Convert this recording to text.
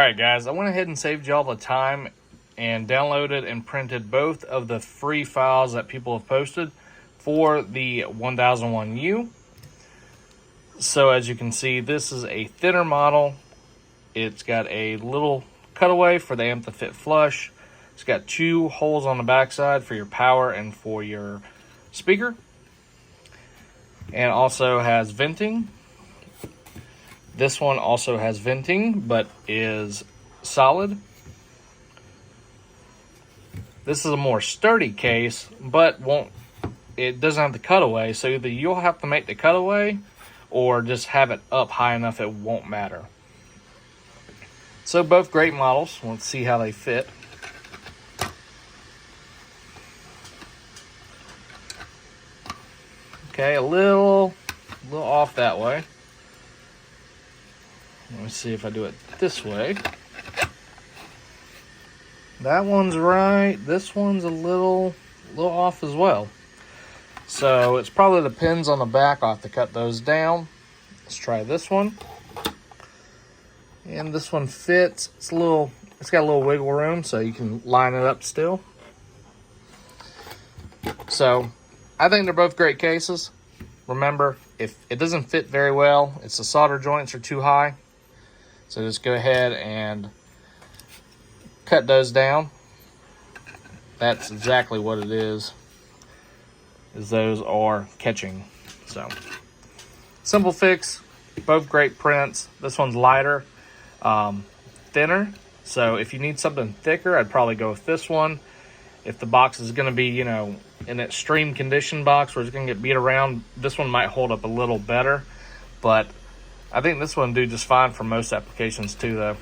Alright guys, I went ahead and saved y'all the time and downloaded and printed both of the free files that people have posted for the 1001U. So as you can see, this is a thinner model. It's got a little cutaway for the amp to fit flush. It's got 2 holes on the backside for your power and for your speaker. And also has venting. This one also has venting, but is solid. This is a more sturdy case, but it doesn't have the cutaway, so either you'll have to make the cutaway or just have it up high enough it won't matter. So both great models. Let's see how they fit. Okay, a little off that way. Let me see if I do it this way. That one's right. This one's a little off as well. So it's probably the pins on the back. I'll have to cut those down. Let's try this one. And this one fits. It's got a little wiggle room, so you can line it up still. So I think they're both great cases. Remember, if it doesn't fit very well, it's the solder joints are too high. So just go ahead and cut those down. That's exactly what it is those are catching. So simple fix, both great prints. This one's lighter, thinner. So if you need something thicker, I'd probably go with this one. If the box is going to be, an extreme condition box where it's going to get beat around, this one might hold up a little better. But I think this one will do just fine for most applications too, though.